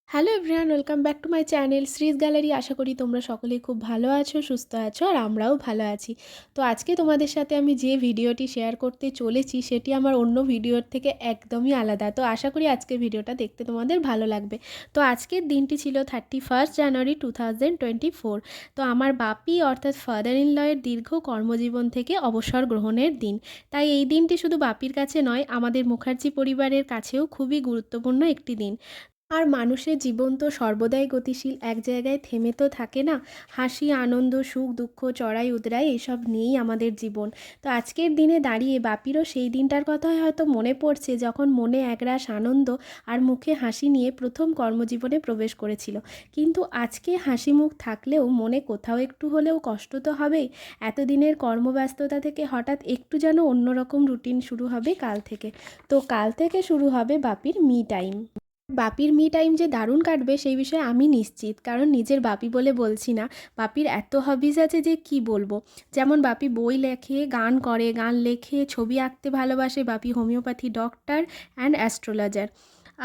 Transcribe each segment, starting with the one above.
Hello everyone, welcome back to my channel Sree's gallery. আশা করি তোমরা সকলেই খুব ভালো আছো, সুস্থ আছো, আর আমরাও ভালো আছি। তো আজকে তোমাদের সাথে আমি যে ভিডিওটি শেয়ার করতে চলেছি সেটি আমার অন্য ভিডিওর থেকে একদমই আলাদা। তো আশা করি আজকের ভিডিওটা দেখতে তোমাদের ভালো লাগবে। তো আজকের দিনটি ছিল 31 জানুয়ারি 2024। তো আমার বাপি অর্থাৎ ফাদার ইন লয়ের দীর্ঘ কর্মজীবন থেকে অবসর গ্রহণের দিন। তাই এই দিনটি শুধু বাপির কাছে নয়, আমাদের মুখার্জি পরিবারের কাছেও খুবই গুরুত্বপূর্ণ একটি দিন। আর মানুষের জীবন তো সর্বদাই গতিশীল, এক জায়গায় থেমে তো থাকে না। হাসি, আনন্দ, সুখ, দুঃখ, চড়াই উতরাই এসব নিয়েই আমাদের জীবন। তো আজকের দিনে দাঁড়িয়ে বাপিরও সেই দিনটার কথাই হয়তো মনে পড়ছে, যখন মনে একরাশ আনন্দ আর মুখে হাসি নিয়ে প্রথম কর্মজীবনে প্রবেশ করেছিল। কিন্তু আজকে হাসি মুখ থাকলেও মনে কোথাও একটু হলেও কষ্ট তো হবেই। এতদিনের কর্মব্যস্ততা থেকে হঠাৎ একটু যেন অন্যরকম রুটিন শুরু হবে কাল থেকে। তো কাল থেকে শুরু হবে বাপির মি টাইম। বাপির মি টাইম যে দারুণ কাটবে সেই বিষয়ে আমি নিশ্চিত, কারণ নিজের বাপি বলে বলছি না, বাপির এত হবিজ আছে যে কি বলবো। যেমন বাপি বই লেখে, গান করে, গান লেখে, ছবি আঁকতে ভালোবাসে, বাপি হোমিওপ্যাথি ডক্টর অ্যান্ড অ্যাস্ট্রোলজার।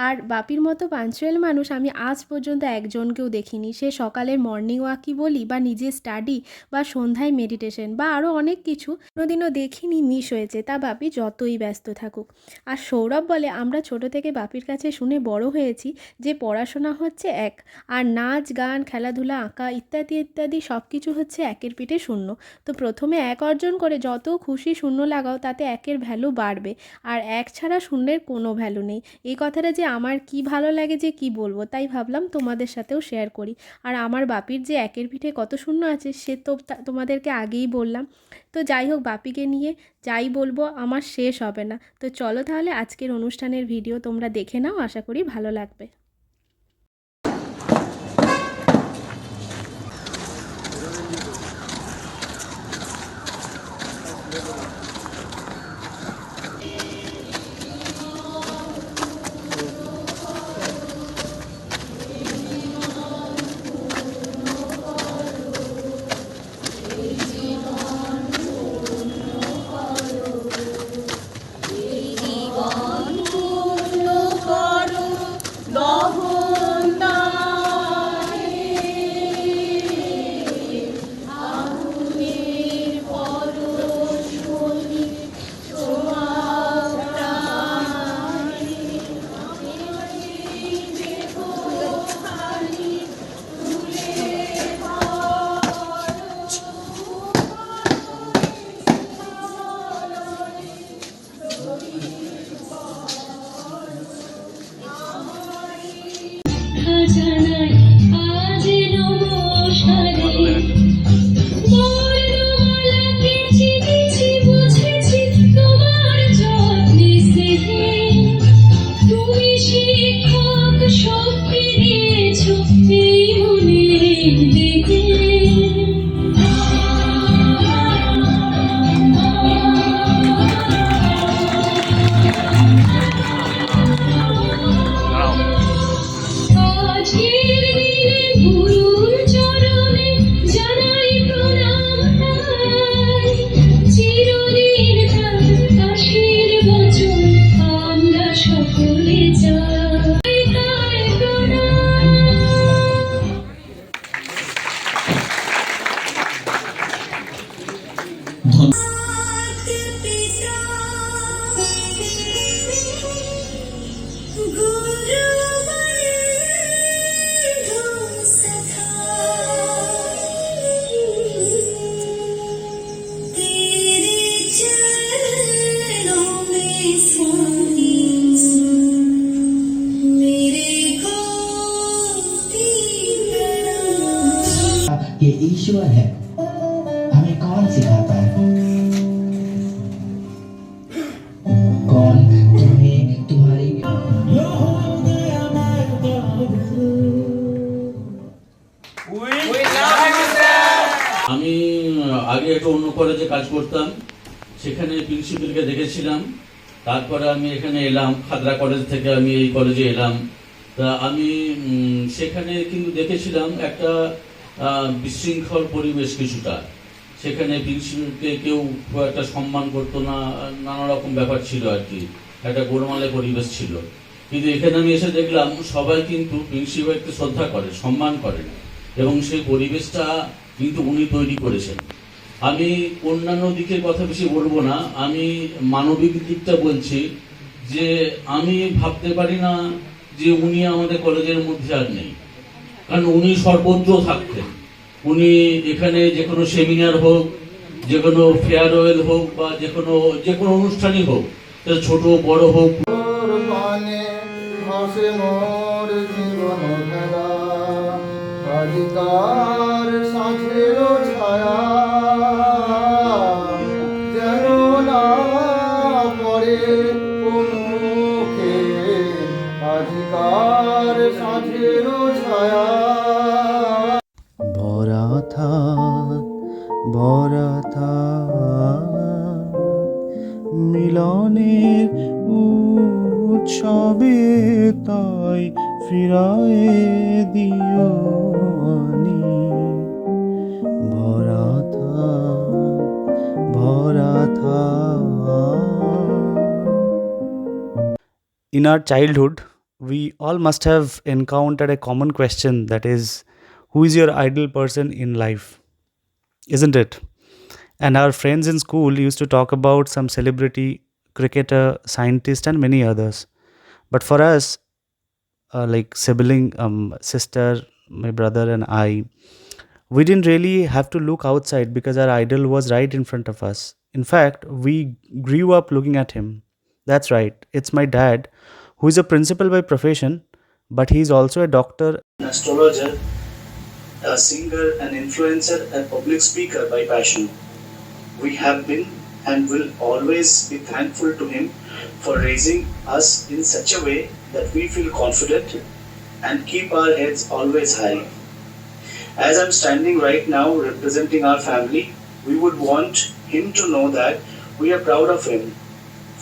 আর বাপির মতো পাঞ্চুয়াল মানুষ আমি আজ পর্যন্ত একজনকেও দেখিনি। সে সকালের মর্নিং ওয়াকই বলি, বা নিজের স্টাডি, বা সন্ধ্যায় মেডিটেশন, বা আরও অনেক কিছু কোনোদিনও দেখিনি মিস হয়েছে, তা বাপি যতই ব্যস্ত থাকুক। আর সৌরভ বলে, আমরা ছোট থেকে বাপির কাছে শুনে বড় হয়েছি যে পড়াশোনা হচ্ছে এক, আর নাচ, গান, খেলাধুলা, আঁকা ইত্যাদি ইত্যাদি সব কিছু হচ্ছে একের পিঠে শূন্য। তো প্রথমে এক অর্জন করে যত খুশি শূন্য লাগাও, তাতে একের ভ্যালু বাড়বে। আর এক ছাড়া শূন্যের কোনো ভ্যালু নেই। এই কথাটা যে আমার কি ভালো লাগে যে কি বলবো, তাই ভাবলাম তোমাদের সাথেও শেয়ার করি। আর আমার বাপির যে একের পিঠে কত শূন্য আছে সে তো তোমাদেরকে আগেই বললাম। তো যাই হোক, বাপিকে নিয়ে যাই বলবো আমার শেষ হবে না। তো চলো তাহলে আজকের অনুষ্ঠানের ভিডিও তোমরা দেখে নাও, আশা করি ভালো লাগবে। ये ईश्वर है, हमें कौन सिखाता है? कौन तुम्हें तुम्हारी আমি আগে একটা অন্য কলেজে কাজ করতাম, সেখানে প্রিন্সিপালকে দেখেছিলাম। তারপরে আমি এখানে এলাম, খাদরা কলেজ থেকে আমি এই কলেজে এলাম। তা আমি সেখানে কিন্তু দেখেছিলাম একটা বিশৃঙ্খল পরিবেশ কিছুটা। সেখানে প্রিন্সিপালকে কেউ খুব একটা সম্মান করতো না, নানা রকম ব্যাপার ছিল আর কি, একটা গোলমালে পরিবেশ ছিল। কিন্তু এখানে আমি এসে দেখলাম সবাই কিন্তু প্রিন্সিপালকে শ্রদ্ধা করে, সম্মান করে, এবং সেই পরিবেশটা কিন্তু উনি তৈরি করেছেন। আমি অন্যান্য দিকের কথা বেশি বলবো না, আমি মানবিক দিকটা বলছি যে আমি ভাবতে পারি না যে উনি আমাদের কলেজের মধ্যে আর নেই, কারণ উনি সর্বত্র থাকতেন। উনি এখানে যে কোনো সেমিনার হোক, যে কোনো ফেয়ারওয়েল হোক, বা যে কোনো অনুষ্ঠানই হোক, সেটা ছোট বড় হোক, তোর পানে ভাসে মোর জীবন খেলা, অধিকার সাথের ছায়া যেন না পড়ে মুখে, অধিকার সাথের ছায়া। ভরা থাক মিলনের উৎসবে, তাই ফিরায়ে দিও আনি। ভরা থাক। In our childhood, we all must have encountered a common question, that is, who is your ideal person in life? Isn't it? And our friends in school used to talk about some celebrity, cricketer, scientist, and many others. But for us, like sibling, sister, my brother, and I, we didn't really have to look outside because our idol was right in front of us. In fact, we grew up looking at him. That's right, it's my dad, who is a principal by profession, but he is also a doctor, an astrologer, a singer, an influencer, and public speaker by passion. We have been and will always be thankful to him for raising us in such a way that we feel confident and keep our heads always high. As I'm standing right now representing our family, we would want him to know that we are proud of him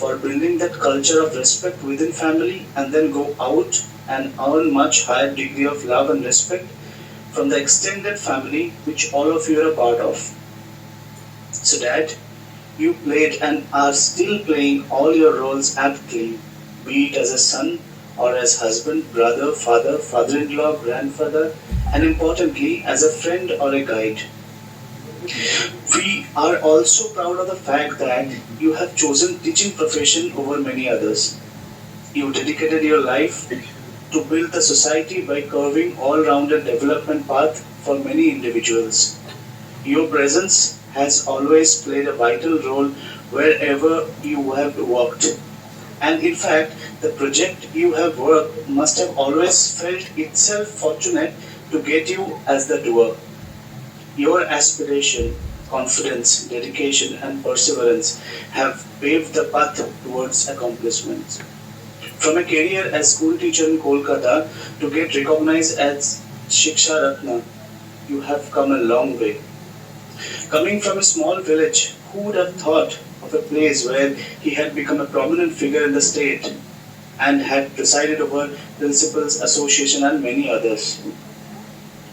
for building that culture of respect within family and then go out and earn much higher degree of love and respect from the extended family which all of you are a part of. So Dad, you played and are still playing all your roles aptly, be it as a son or as husband, brother, father, father-in-law, grandfather, and importantly as a friend or a guide. We are also proud of the fact that you have chosen teaching profession over many others. You dedicated your life to build the society by carving all-rounded development path for many individuals. Your presence has always played a vital role wherever you have worked. And in fact, the project you have worked must have always felt itself fortunate to get you as the doer. Your aspiration, confidence, dedication, and perseverance have paved the path towards accomplishments. From a career as school teacher in Kolkata to get recognized as Shiksha Ratna, you have come a long way. Coming from a small village, who would have thought of a place where he had become a prominent figure in the state and had presided over Principals Association and many others.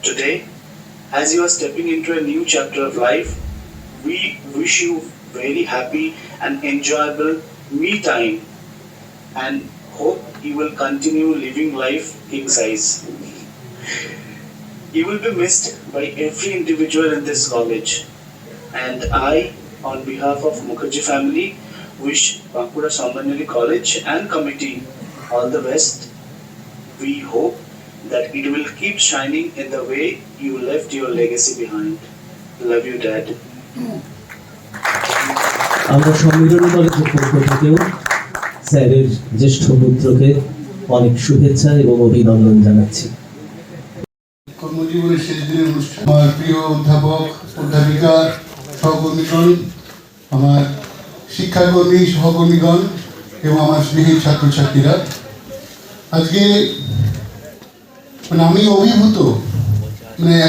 Today, as you are stepping into a new chapter of life, we wish you very happy and enjoyable me time and hope you will continue living life king size. You will be missed by every individual in this college, and I, on behalf of Mukherjee family, wish Bankura Sambaneri College and committee all the best. We hope that it will keep shining in the way you left your legacy behind. Love you, Dad. আমরা সম্মিলনী কলেজের পক্ষ থেকেও স্যারের জ্যেষ্ঠ পুত্রকে অনেক শুভেচ্ছা এবং অভিনন্দন জানাচ্ছি। কর্মজীবনের শেষ দিনের অনুষ্ঠান, আমার প্রিয় অধ্যাপক, অধ্যাপিকা, সহকর্মীগণ, আমার শিক্ষাকর্মী, সহকর্মীগণ এবং আমার স্নেহী ছাত্রছাত্রীরা, আজকে আমি অভিভূত,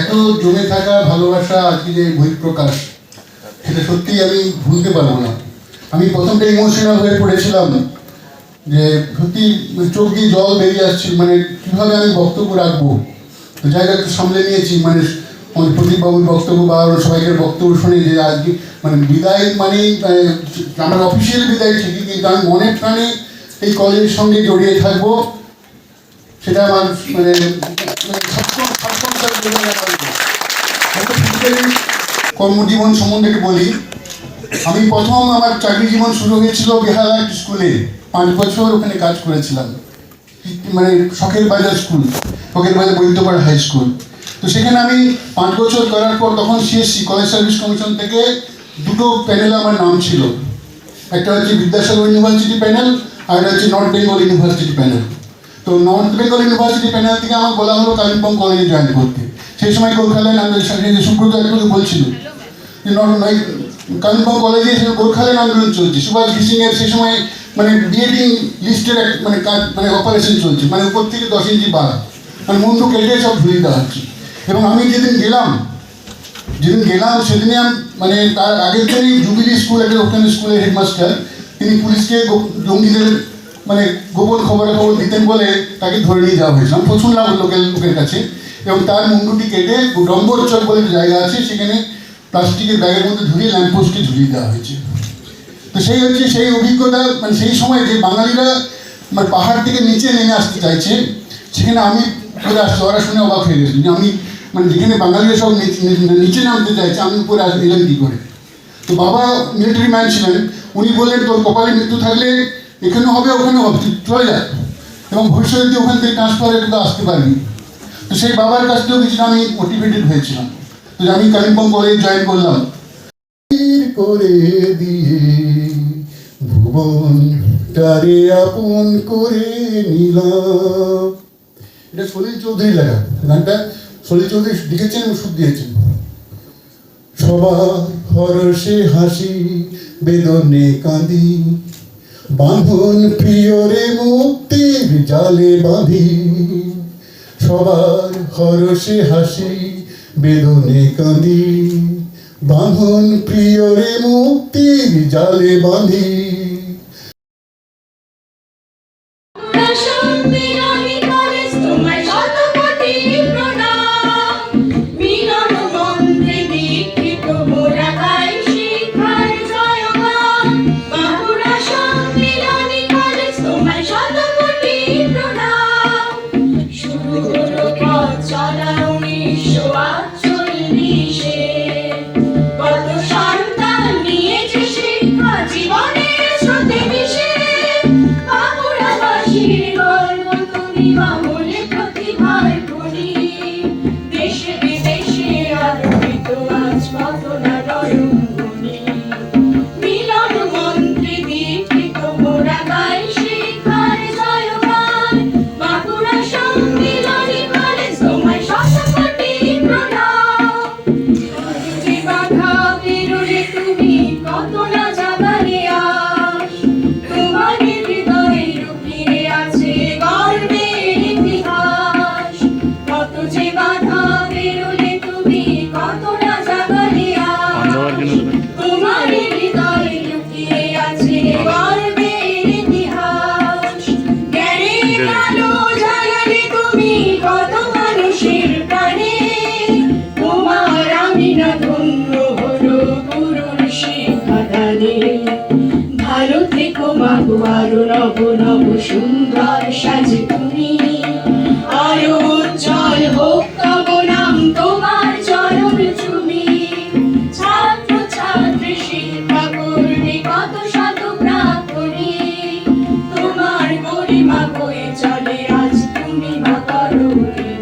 এত জমে থাকা ভালোবাসা, আজকে যে বহিঃপ্রকাশ, সেটা সত্যিই আমি ভুলতে পারবো না। আমি প্রথমটা ইমোশনাল হয়ে পড়েছিলাম, যে সত্যি চোখ দিয়ে জল বেরিয়ে আসছে, কীভাবে আমি বক্তব্য রাখবো। জায়গা একটু সামলে নিয়েছি, আমাদের প্রদীপবাবুর বক্তব্য বা আরও সবাইকার বক্তব্য শুনে যে আজকে মানে বিদায় মানে আমার অফিসিয়াল বিদায় ঠিকই, কিন্তু আমি মনের প্রাণে এই কলেজের সঙ্গে জড়িয়ে থাকবো, সেটা আমার মানে কর্মজীবন সম্বন্ধে বলি। আমি প্রথম আমার চাকরি জীবন শুরু হয়েছিল বেহালা একটি স্কুলে, 5 বছর ওখানে কাজ করেছিলাম, মানে শখের বাজার স্কুল, শখের বাজার বৈদ্যপাড় হাই স্কুল। তো সেখানে আমি 5 বছর করার পর তখন সিএসসি কলেজ সার্ভিস কমিশন থেকে 2টো প্যানেলে আমার নাম ছিল, একটা হচ্ছে বিদ্যাসাগর ইউনিভার্সিটি প্যানেল আর একটা হচ্ছে নর্থ বেঙ্গল ইউনিভার্সিটি প্যানেল। তো নর্থ বেঙ্গল ইউনিভার্সিটি প্যানেল থেকে আমার বলা হলো কালিম্পং কলেজে জয়েন করতে। সেই সময় গোর্খাল্যান্ড আন্দোলন, সুব্রত একটু বলছিল যে কালিম্পং কলেজে গোর্খাল্যান্ড আন্দোলন চলছে, সুভাষ ঘিসিংয়ের সেই সময় মানে বিএডিং লিস্টের মানে কাজ মানে অপারেশন চলছে, মানে উপর থেকে 10 ইঞ্চি বাড়া, মানে মুন্ডু কেটে সব ঝুলিয়ে দেওয়া হচ্ছে। এবং আমি যেদিন গেলাম সেদিনে মানে তার আগের দিনই জুবিলি স্কুল, একটা ওখানে স্কুলের হেডমাস্টার, তিনি পুলিশকে জঙ্গিদের মানে গোপন খবরাখবর দিতেন বলে তাকে ধরে নিয়ে যাওয়া হয়েছিল। আমি শুনলাম লোকের কাছে, এবং তার মুন্ডুটি কেটে ডম্বর চক বলে একটা জায়গা আছে, সেখানে প্লাস্টিকের ব্যাগের মধ্যে ঝুলিয়ে ল্যাম্পপোস্টে ঝুলিয়ে দেওয়া হয়েছে। তো সেই হচ্ছে সেই অভিজ্ঞতা, মানে সেই সময় যে বাঙালিরা মানে পাহাড় থেকে নিচে নেমে আসতে চাইছে, সেখানে আমি উপরে আসতে, ওরা শুনে অবাক হয়ে গেছে যে আমি মানে যেখানে বাঙালিরা সব নিচে নামতে চাইছে, আমি উপরে এলাম কী করে। তো বাবা মিলিটারি ম্যান ছিলেন, উনি বললেন তোর কপালে মৃত্যু থাকলে এখানেও হবে ওখানেও হবে, তুই চলে যা, এবং ভবিষ্যতে তুই ওখান থেকে ট্রান্সফার হয়ে তো আসতে পারবি। তো সেই বাবার কাছ থেকেও কিছুটা আমি মোটিভেটেড হয়েছিলাম। তো আমি কালিম্পং কলেজ জয়েন করলাম। করে দিয়ে ভুবন তারে আপন করে নিলাম, এটা সলিল চৌধুরী লেখা গানটা, সলিল চৌধুরী লিখেছেন এবং সুর দিয়েছেন। সবার হরষে হাসি বেদনে কাঁদি, বাঁধন প্রিয়রে মুক্তির জালে বাঁধি, সবার হরষে হাসি বেদনে কাঁদি, বাঁধন প্রিয়রে মুক্তির জালে বাঁধি। ভালো থেকো মাগো, আরো নব নব সুন্দর সাজে তুমি, আরো উজ্জ্বল হোক তব নাম তোমার চরণ চুমি। ছাত্র ছাত্রী শিক্ষা কর্মী কত শত প্রাক্তনী, তোমার গরিমা বয়ে চলে আজ তুমি মা করুণী।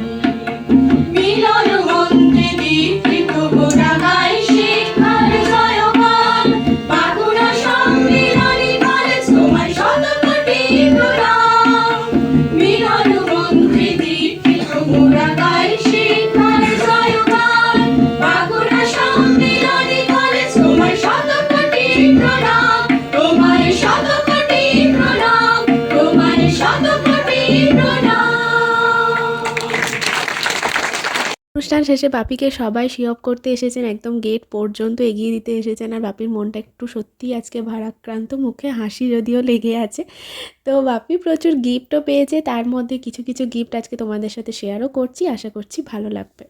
মিলন মন্ত্রে দীপ্তিত মোরা গাই শিক্ষার জয়গান, বাঁকুড়া সম্মিলনী কলেজ তোমায় শত কোটি প্রণাম। মিলন মন্ত্রে দীপ্তিত মোরা গাই শিক্ষার জয়গান, বাঁকুড়া সম্মিলনী কলেজ তোমায় শত কোটি প্রণাম, তোমায় শত কোটি প্রণাম, তোমায় শত কোটি প্রণাম। অনুষ্ঠান শেষে বাপিকে সবাই সিওপ করতে এসেছেন, একদম গেট পর্যন্ত এগিয়ে দিতে এসেছেন। আর বাপির মনটা একটু সত্যিই আজকে ভারাক্রান্ত, মুখে হাসি যদিও লেগে আছে। তো বাপি প্রচুর গিফটও পেয়েছে, তার মধ্যে কিছু কিছু গিফট আজকে তোমাদের সাথে শেয়ারও করছি, আশা করছি ভালো লাগবে।